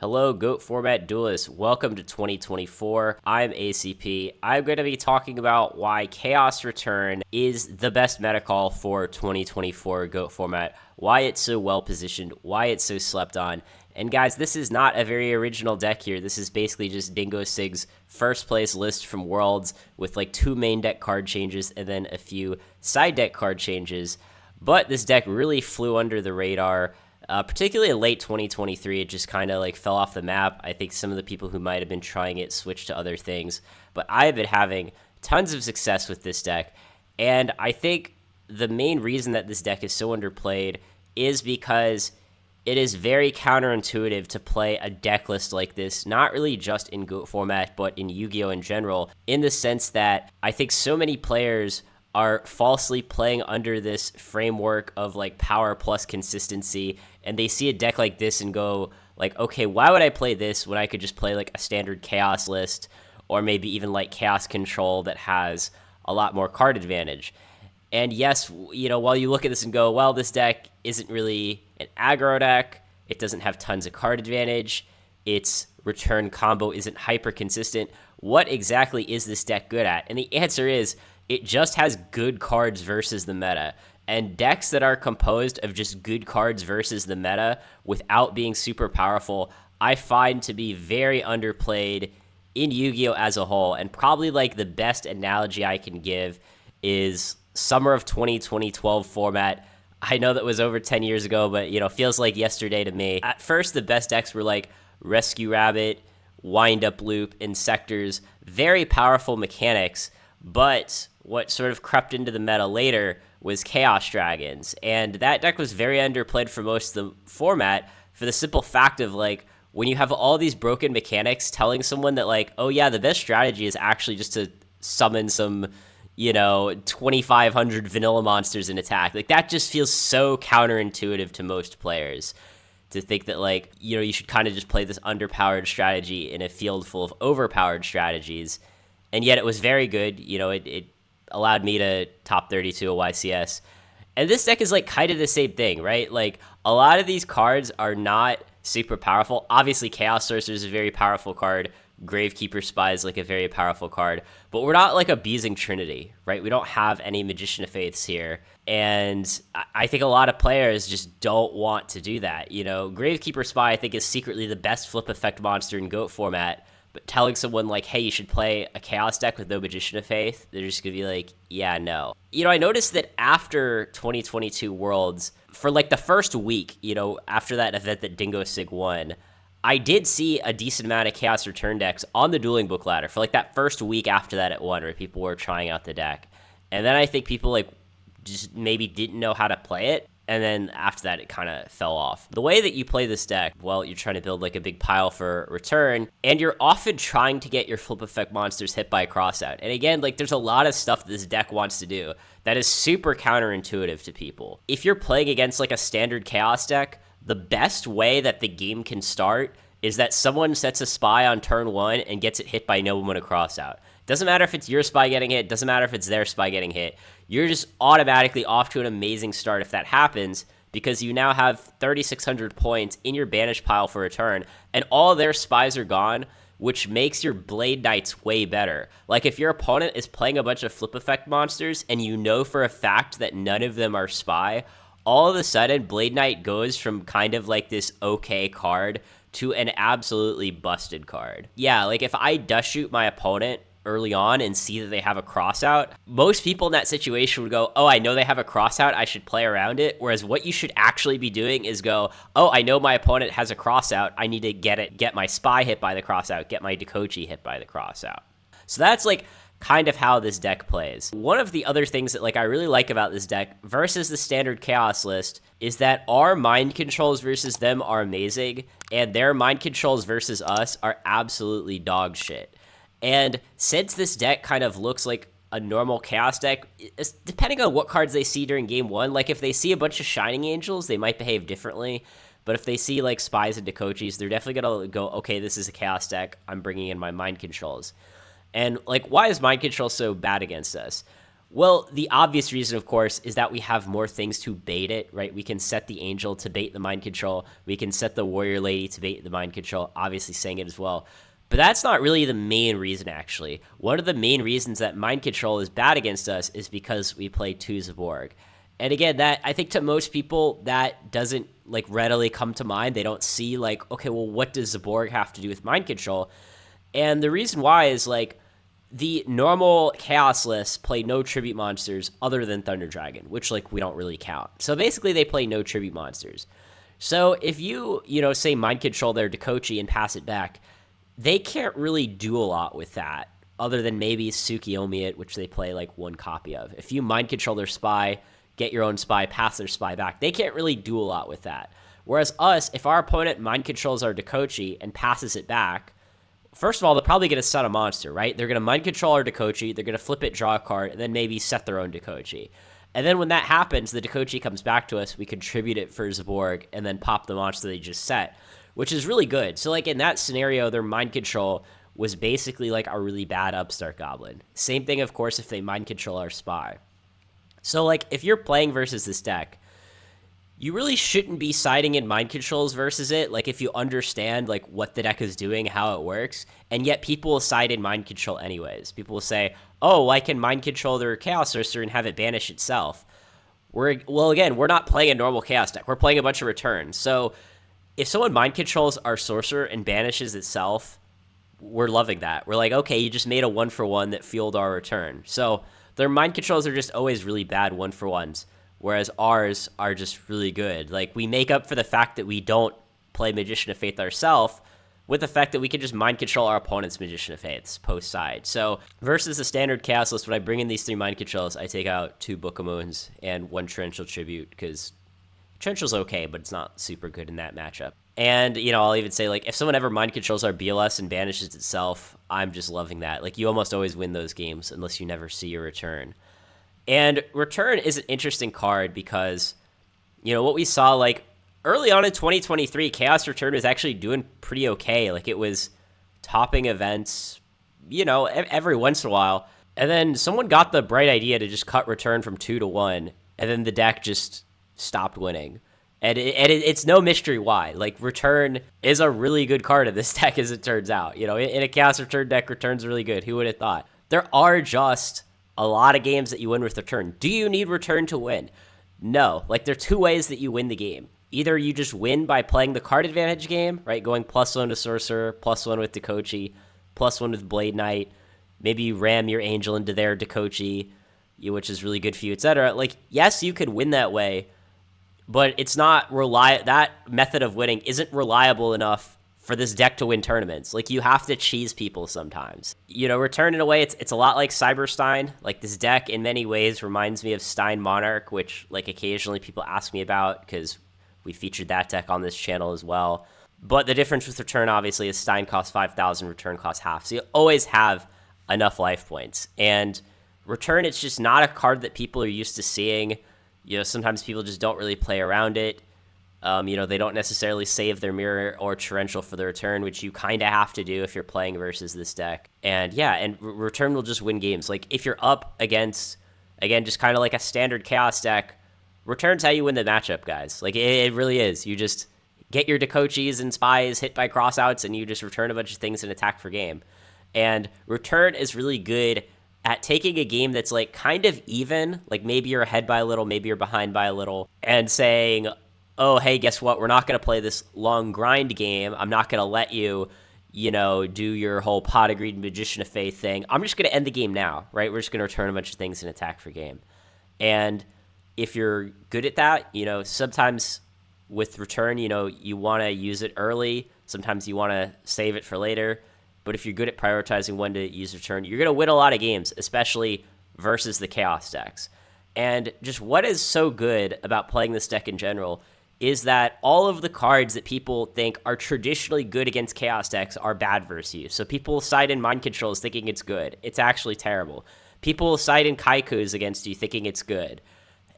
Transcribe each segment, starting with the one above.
Hello, GOAT Format Duelists. Welcome to 2024. I'm ACP. I'm going to be talking about why Chaos Return is the best meta call for 2024 GOAT Format, why it's so well positioned, why it's so slept on. And guys, this is not a very original deck here. This is basically just Dingo Sig's first place list from Worlds with like 2 main deck card changes and then a few side deck card changes. But this deck really flew under the radar. Particularly in late 2023, it just kind of like fell off the map. I think some of the people who might have been trying it switched to other things, but I've been having tons of success with this deck. And I think the main reason that this deck is so underplayed is because it is very counterintuitive to play a deck list like this, not really just in GOAT format, but in Yu-Gi-Oh! In general, in the sense that I think so many players are falsely playing under this framework of like power plus consistency, and they see a deck like this and go like, okay, why would I play this when I could just play like a standard chaos list, or maybe even like chaos control that has a lot more card advantage. And yes, you know, while you look at this and go, well, this deck isn't really an aggro deck, it doesn't have tons of card advantage, its return combo isn't hyper consistent, what exactly is this deck good at? And the answer is, it just has good cards versus the meta. And decks that are composed of just good cards versus the meta without being super powerful, I find to be very underplayed in Yu-Gi-Oh! As a whole. And probably like the best analogy I can give is summer of 2012 format. I know that was over 10 years ago, but you know, feels like yesterday to me. At first, the best decks were like Rescue Rabbit, Wind Up Loop, and Sectors. Very powerful mechanics, but what sort of crept into the meta later was Chaos Dragons. And that deck was very underplayed for most of the format for the simple fact of like, when you have all these broken mechanics, telling someone that like, oh yeah, the best strategy is actually just to summon some, you know, 2,500 vanilla monsters in attack. Like that just feels so counterintuitive to most players to think that like, you know, you should kind of just play this underpowered strategy in a field full of overpowered strategies. And yet it was very good. You know, it allowed me to top 32 a YCS. And this deck is like kind of the same thing, right? Like a lot of these cards are not super powerful. Obviously, Chaos Sorcerer is a very powerful card. Gravekeeper Spy is like a very powerful card. But we're not like a Beezing Trinity, right? We don't have any Magician of Faiths here. And I think a lot of players just don't want to do that. You know, Gravekeeper Spy, I think, is secretly the best flip effect monster in GOAT format. But telling someone like, hey, you should play a Chaos deck with no Magician of Faith, they're just going to be like, yeah, no. You know, I noticed that after 2022 Worlds, for like the first week, you know, after that event that Dingo Sig won, I did see a decent amount of Chaos Return decks on the Dueling Book ladder for like that first week after that it won, where people were trying out the deck. And then I think people like just maybe didn't know how to play it. And then after that, it kind of fell off. The way that you play this deck, well, you're trying to build like a big pile for return, and you're often trying to get your flip effect monsters hit by a crossout. And again, like there's a lot of stuff this deck wants to do that is super counterintuitive to people. If you're playing against like a standard Chaos deck, the best way that the game can start is that someone sets a spy on turn 1 and gets it hit by no one a crossout. Doesn't matter if it's your spy getting hit, doesn't matter if it's their spy getting hit. You're just automatically off to an amazing start if that happens, because you now have 3,600 points in your banish pile for a turn, and all their spies are gone, which makes your Blade Knights way better. Like if your opponent is playing a bunch of flip effect monsters and you know for a fact that none of them are spy, all of a sudden Blade Knight goes from kind of like this okay card to an absolutely busted card. Yeah, like if I dust shoot my opponent early on and see that they have a crossout, most people in that situation would go, oh, I know they have a crossout, I should play around it. Whereas what you should actually be doing is go, oh, I know my opponent has a crossout, I need to get my spy hit by the crossout, get my Dekochi hit by the crossout. So that's like kind of how this deck plays. One of the other things that like I really like about this deck versus the standard Chaos list is that our mind controls versus them are amazing, and their mind controls versus us are absolutely dog shit. And since this deck kind of looks like a normal Chaos deck, depending on what cards they see during game 1, like if they see a bunch of Shining Angels, they might behave differently. But if they see like Spies and Dekochis, they're definitely going to go, okay, this is a Chaos deck, I'm bringing in my mind controls. And like, why is mind control so bad against us? Well, the obvious reason, of course, is that we have more things to bait it, right? We can set the angel to bait the mind control. We can set the warrior lady to bait the mind control, obviously saying it as well. But that's not really the main reason, actually. One of the main reasons that mind control is bad against us is because we play two Zaborg. And again, that I think to most people, that doesn't like readily come to mind. They don't see like, okay, well, what does Zaborg have to do with mind control? And the reason why is like, the normal Chaos lists play no tribute monsters other than Thunder Dragon, which like we don't really count. So basically they play no tribute monsters. So if say mind control their Dakochi and pass it back, they can't really do a lot with that other than maybe Tsukiyomi it, which they play like one copy of. If you mind control their spy, get your own spy, pass their spy back, they can't really do a lot with that. Whereas us, if our opponent mind controls our Dakochi and passes it back, first of all, they're probably going to set a monster, right? They're going to mind control our Dakochi, they're going to flip it, draw a card, and then maybe set their own Dakochi. And then when that happens, the Dakochi comes back to us, we contribute it for Zaborg, and then pop the monster they just set, which is really good. So like in that scenario, their mind control was basically like a really bad upstart goblin. Same thing, of course, if they mind control our spy. So like if you're playing versus this deck, you really shouldn't be siding in mind controls versus it, like if you understand like what the deck is doing, how it works, and yet people will side in mind control anyways. People will say, oh, I can mind control their Chaos Sorcerer and have it banish itself. We're not playing a normal Chaos deck. We're playing a bunch of returns. So if someone mind controls our Sorcerer and banishes itself, we're loving that. We're like, okay, you just made a 1-for-1 that fueled our return. So their mind controls are just always really bad 1-for-1s. Whereas ours are just really good. Like, we make up for the fact that we don't play Magician of Faith ourselves with the fact that we can just mind control our opponent's Magician of Faiths post-side. So, versus the standard Chaos list, when I bring in these 3 mind controls, I take out 2 Book of Moons and 1 Torrential Tribute, because Torrential's okay, but it's not super good in that matchup. And, I'll even say, like, if someone ever mind controls our BLS and banishes itself, I'm just loving that. Like, you almost always win those games unless you never see your return. And Return is an interesting card because, what we saw, like, early on in 2023, Chaos Return was actually doing pretty okay. Like, it was topping events, every once in a while. And then someone got the bright idea to just cut Return from 2 to 1, and then the deck just stopped winning. And it's no mystery why. Like, Return is a really good card in this deck, as it turns out. In a Chaos Return deck, Return's really good. Who would have thought? There are just a lot of games that you win with Return. Do you need Return to win? No. Like, there are 2 ways that you win the game. Either you just win by playing the card advantage game, right? Going +1 to Sorcerer, +1 with Dakochi, +1 with Blade Knight. Maybe you ram your Angel into their Dakochi, which is really good for you, etc. Like, yes, you could win that way, but it's not that method of winning isn't reliable enough for this deck to win tournaments. Like, you have to cheese people sometimes. Return in a way, it's a lot like Cyberstein. Like, this deck in many ways reminds me of Stein Monarch, which like occasionally people ask me about because we featured that deck on this channel as well. But the difference with Return, obviously, is Stein costs 5,000, Return costs half. So you always have enough life points. And Return, it's just not a card that people are used to seeing. Sometimes people just don't really play around it. They don't necessarily save their Mirror or Torrential for the Return, which you kind of have to do if you're playing versus this deck. And Return will just win games. Like, if you're up against, again, just kind of like a standard Chaos deck, Return's how you win the matchup, guys. Like, it really is. You just get your Dakochis and Spies hit by crossouts, and you just return a bunch of things and attack for game. And Return is really good at taking a game that's, like, kind of even, like maybe you're ahead by a little, maybe you're behind by a little, and saying, oh, hey, guess what? We're not going to play this long grind game. I'm not going to let you, do your whole Pot of Greed Magician of Faith thing. I'm just going to end the game now, right? We're just going to return a bunch of things and attack for game. And if you're good at that, sometimes with Return, you want to use it early. Sometimes you want to save it for later. But if you're good at prioritizing when to use Return, you're going to win a lot of games, especially versus the Chaos decks. And just what is so good about playing this deck in general is that all of the cards that people think are traditionally good against Chaos decks are bad versus you. So people side in Mind Controls thinking it's good. It's actually terrible. People side in Kaikus against you thinking it's good.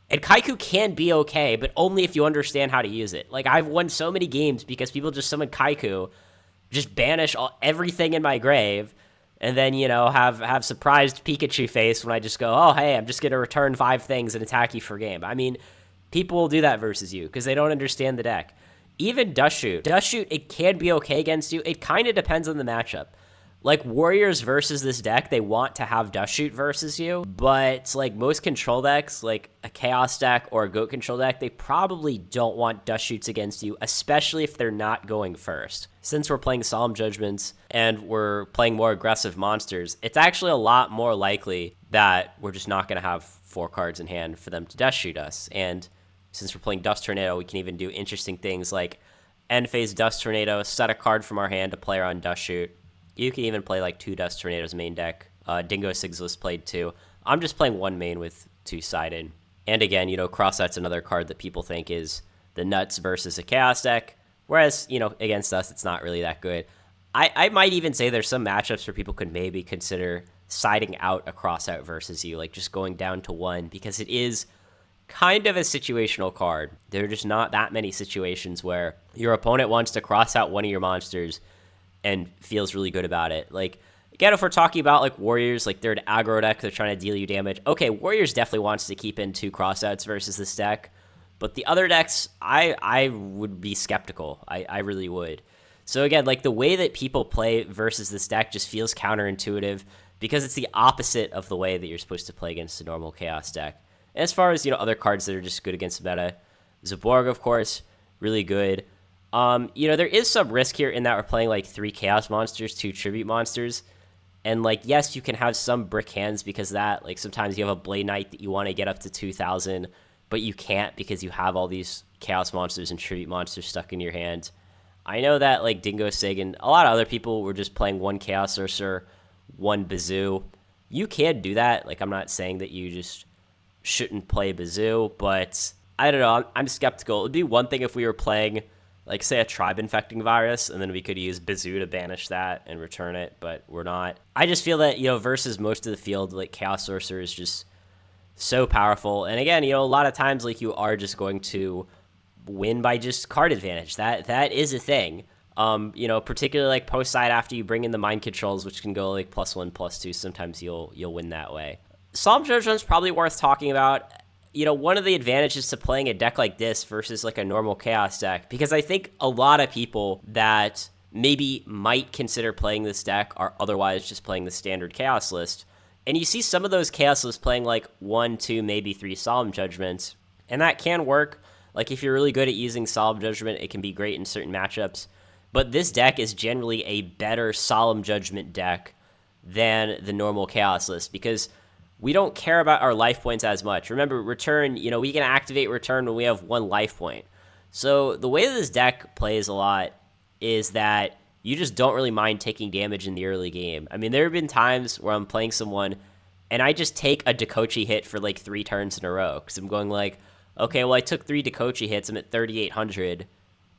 And Kaiku can be okay, but only if you understand how to use it. Like, I've won so many games because people just summon Kaiku, just banish everything in my grave, and then, have surprised Pikachu face when I just go, oh, hey, I'm just going to return 5 things and attack you for game. I mean, people will do that versus you because they don't understand the deck. Even Dust Shoot, it can be okay against you. It kind of depends on the matchup. Like, Warriors versus this deck, they want to have Dust Shoot versus you, but, like, most control decks, like a Chaos deck or a Goat control deck, they probably don't want Dust Shoots against you, especially if they're not going first. Since we're playing Solemn Judgments and we're playing more aggressive monsters, it's actually a lot more likely that we're just not going to have 4 cards in hand for them to Dust Shoot us. And since we're playing Dust Tornado, we can even do interesting things like end phase Dust Tornado, set a card from our hand to play on Dust Shoot. You can even play like 2 Dust Tornadoes main deck. Dingo Sigilus played 2. I'm just playing 1 main with 2 sided. And again, Crosset's another card that people think is the nuts versus a Chaos deck. Whereas, against us, it's not really that good. I might even say there's some matchups where people could maybe consider siding out a Crossout versus you, like just going down to 1, because it is kind of a situational card. There are just not that many situations where your opponent wants to cross out one of your monsters and feels really good about it. Like, again, if we're talking about like Warriors, like they're an aggro deck, they're trying to deal you damage. Okay, Warriors definitely wants to keep in 2 crossouts versus this deck, but the other decks, I would be skeptical. I really would. So again, like the way that people play versus this deck just feels counterintuitive because it's the opposite of the way that you're supposed to play against a normal Chaos deck. And as far as, other cards that are just good against the meta, Zaborg, of course, really good. There is some risk here in that we're playing like 3 Chaos monsters, 2 Tribute monsters. And like, yes, you can have some brick hands because of that. Like sometimes you have a Blade Knight that you want to get up to 2,000, but you can't because you have all these Chaos monsters and Tribute monsters stuck in your hand. I know that like Dingo Sig and a lot of other people were just playing 1 Chaos Sorcerer, 1 Bazoo. You can do that. Like, I'm not saying that you just shouldn't play Bazoo, but I don't know. I'm skeptical. It would be one thing if we were playing, like, say, a Tribe Infecting Virus, and then we could use Bazoo to banish that and return it, but we're not. I just feel that, versus most of the field, like, Chaos Sorcerer is just so powerful. And again, a lot of times, like, you are just going to win by just card advantage. That is a thing. Particularly, like, post-side after you bring in the Mind Controls, which can go, like, +1, +2. Sometimes you'll win that way. Solemn Judgment's probably worth talking about. One of the advantages to playing a deck like this versus like a normal Chaos deck, because I think a lot of people that maybe might consider playing this deck are otherwise just playing the standard Chaos list. And you see some of those Chaos lists playing like 1, 2, maybe 3 Solemn Judgments. And that can work. Like if you're really good at using Solemn Judgment, it can be great in certain matchups. But this deck is generally a better Solemn Judgment deck than the normal Chaos list because we don't care about our life points as much. Remember, return, we can activate return when we have 1 life point. So the way that this deck plays a lot is that you just don't really mind taking damage in the early game. I mean, there have been times where I'm playing someone and I just take a Dekochi hit for like 3 turns in a row because I'm going like, okay, well, I took 3 Dekochi hits, I'm at 3,800,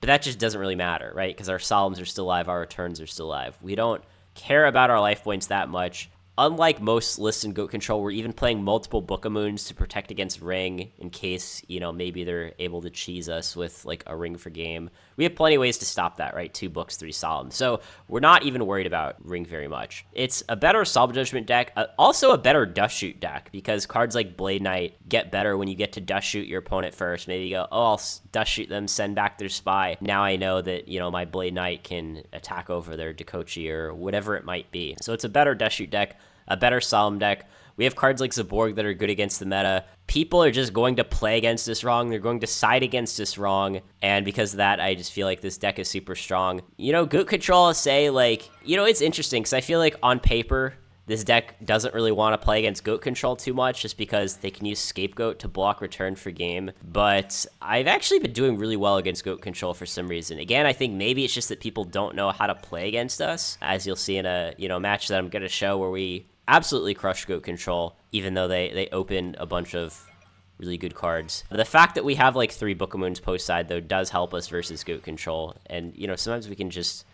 but that just doesn't really matter, right? Because our Solemns are still alive, our returns are still alive. We don't care about our life points that much. Unlike most lists in Goat Control, we're even playing multiple Book of Moons to protect against Ring in case, maybe they're able to cheese us with, like, a Ring for game. We have plenty of ways to stop that, right? 2 books, 3 Solemn. So we're not even worried about Ring very much. It's a better Solemn Judgment deck, also a better Dust Shoot deck, because cards like Blade Knight get better when you get to Dust Shoot your opponent first. Maybe you go, oh, I'll Dust Shoot them, send back their Spy. Now I know that, my Blade Knight can attack over their Dekochi or whatever it might be. So it's a better Dust Shoot deck, a better Solemn deck. We have cards like Zaborg that are good against the meta. People are just going to play against us wrong. They're going to side against us wrong. And because of that, I just feel like this deck is super strong. Goat Control, say, like, it's interesting because I feel like on paper, this deck doesn't really want to play against Goat Control too much just because they can use Scapegoat to block return for game. But I've actually been doing really well against Goat Control for some reason. Again, I think maybe it's just that people don't know how to play against us, as you'll see in a match that I'm going to show where we absolutely crush Goat Control, even though they open a bunch of really good cards. The fact that we have like 3 Book of Moons post side, though, does help us versus Goat Control. And, sometimes we can just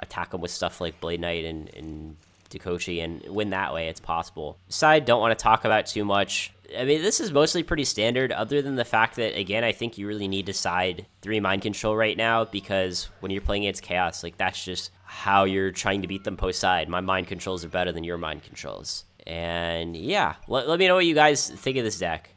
attack them with stuff like Blade Knight and Dakochi and win that way. It's possible. Side, don't want to talk about too much. I mean, this is mostly pretty standard, other than the fact that, again, I think you really need to side 3 mind control right now, because when you're playing against Chaos, like, that's just how you're trying to beat them post side. My mind controls are better than your mind controls. And yeah, let me know what you guys think of this deck.